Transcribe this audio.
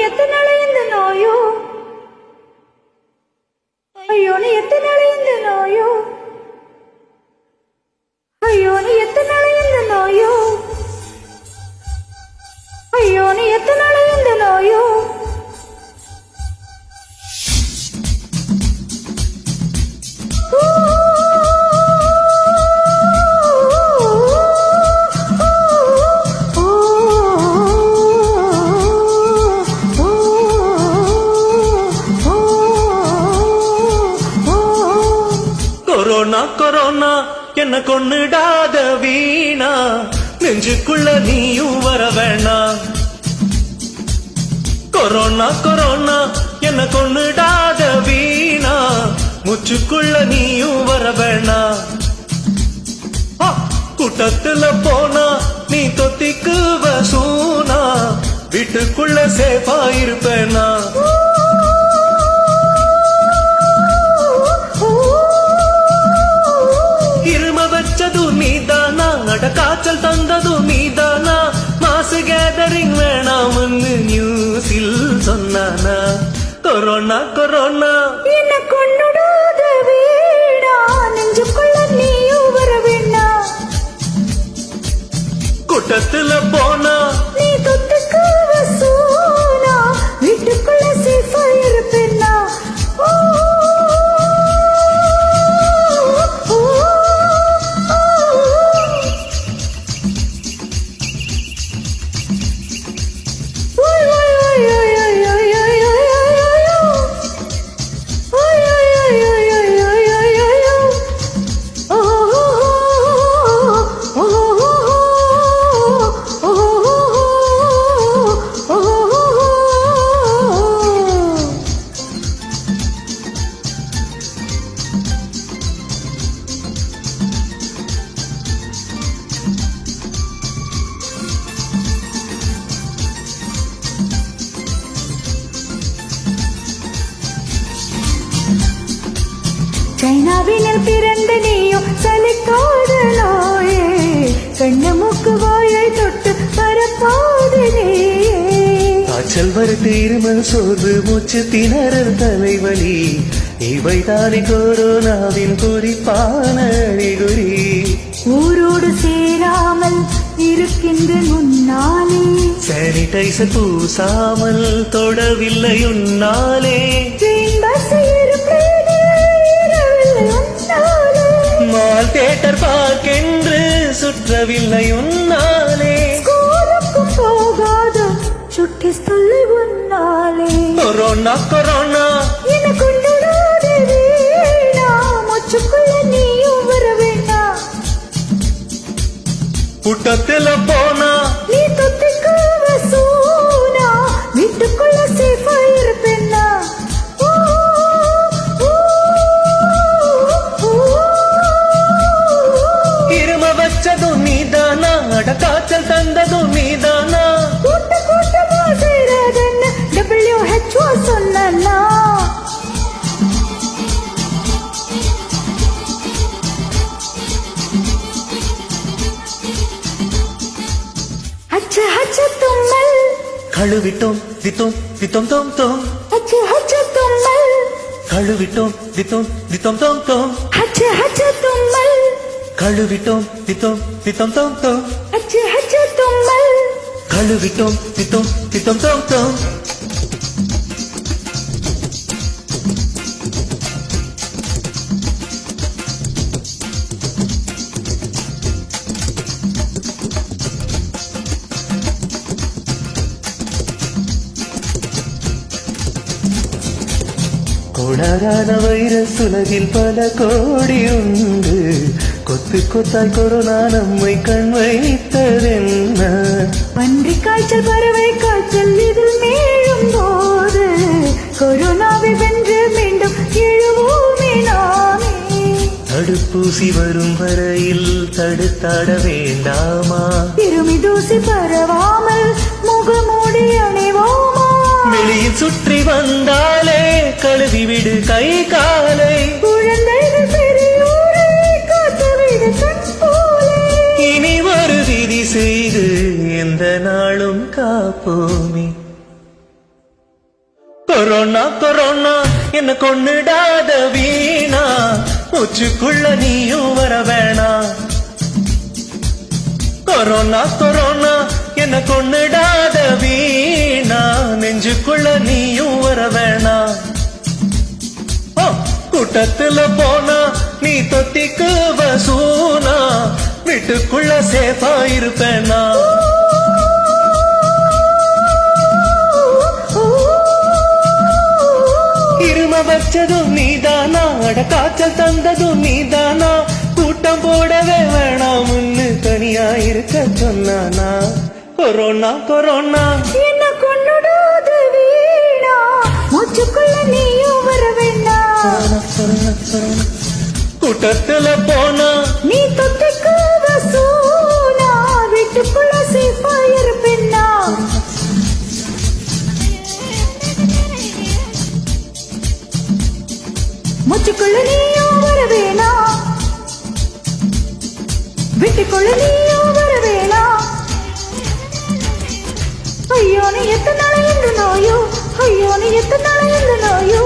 எத்தனை இந்த நோயோ ஐயோ நீ எத்தனை இந்த நோயோ ஐயோ நீ எத்தனை இந்த நோயோ ஐயோ நீ எத்தனை இந்த நோயோ கொரோனா கொரோனா என்ன கொன்னுடாத வீணா நெஞ்சுக்குள்ள நீயும் வர வேணாம் கொரோனா கொரோனா என்ன கொன்னுடாத வீணா முச்சுக்குள்ள நீயும் வர வேணாம் கூட்டத்துல போனா நீ தொத்திக்குவ சூனா வீட்டுக்குள்ள சேஃபா இருப்பேனா நீதானா அட காய்ச்சல் தந்தது நீதானா மாசு கேதரிங் வேணாம்னு நியூஸில் சொன்னானா கொரோனா கொரோனா என்ன கொன்னுடாத வீணா நெஞ்சுக்குள்ள நீயும் வர வேண்டாம் கூட்டத்துல போனா நீ தொட்டுக்குவ சூனா வீட்டுக்குள்ள சேஃபா இருப்பேனா சைனாவினில் பிறந்த நீயோ சலிக்காத நோயே கண்ண மூக்கு வாயை தொட்டு பரப்பாது நீயே காய்ச்சல் வருது இருமல் சோர்வு மூச்சு திணறல் தலைவலி இவைதானே கொரோனாவின் குறிப்பான அறிகுறி ஊரோடு சேராமல் இருக்கின்ற முன்னாலே சானிடைசர் பூசாமல் தொடவில்லை உன்னாலே மால் தியேட்டர் பார்க்கென்று சுற்றவில்லை உன்னாலே ஸ்கூலுக்கும் போகாத சுட்டி சொல்லி உன்னாலே கொரோனா கொரோனா என கொண்டுடாத வீணா முச்சுக்குள்ள நீயும் வர வேண்டாம் கூட்டத்துல போனா நீ தொத்திக்குவ சூனா வீட்டுக்குள்ள சேஃபா இருப்பேன்னா வச்சதும் நீதானா அட காய்ச்சல் தந்ததும் நீதானா கூட்டமா சேராதன்னு WHO சொன்னா ஹச்ச ஹச்ச தும்மல் கழுவிட்டோம் தித்தோம் தித்தோம் தோம் தோம் ஹச்ச ஹச்ச தும்மல் கழுவிட்டோம் தித்தோம் தித்தோம் தோம் தோம் ஹச்ச ஹச்ச தும்மல் கழுவிட்டோம் தித்தோம் தித்தோம் தோம் தோம் ஹச்ச ஹச்ச தும்மல் கழுவிட்டோம் தித்தோம் தித்தோம் தோம் தோம் கோடாரான வைரஸ் உலகில் பல கோடி உண்டு கொத்து கொத்தாய் கொரோனா நம்மை கண் வைத்ததென்ன பன்றி காய்ச்சல் பறவை காய்ச்சல் இதில் மேலும் போது கொரோனாவை வென்று மீண்டும் எழுவோமே நாமே தடுப்பூசி வரும் வரையில் தடுத்தாட வேண்டாமா திருமி தூசி பரவாமல் முகமூடி அணிவோமா வெளியில் சுற்றி வந்தாலே கழுவி விடு கை காலை குழந்தைகள் பெரியோரை காத்துவிடு கண் போலே இனி ஒரு விதி செய்து எந்த நாளும் காப்போமே கொரோனா கொரோனா என்ன கொன்னுடாத வீணா மூச்சுக்குள்ள நீயும் வர வேணாம் கொரோனா கொரோனா என்ன கொன்னுடாத வீணா நெஞ்சுக்குள்ள நீயும் வர வேணாம் கூட்டத்துல போனா நீ தொத்திக்குவ சூனா வீட்டுக்குள்ள சேஃபா இருப்பேனா இரும வச்சதும் நீதானா அட காய்ச்சல் தந்ததும் நீதானா கூட்டம் போடவே வேணாம்னு தனியா இருக்க சொன்னானா கொரோனா கொரோனா என்ன கொன்னுடாத வீணா மூச்சுக்குள்ள நீயும் வர வேண்டாம் கூட்டத்துல போனா நீ தொத்திக்குவ சூனா வீட்டுக்குள்ள சேஃபா இருப்பேன்னா மூச்சுக்குள்ள நீயும் வர வேணாம் வீட்டுக்குள்ள நீயும் வர வேணாம் ஐயோ நீ எத்தனை நாள் இந்த நோயோ ஐயோ நீ எத்தனை நாள் இந்த நோயோ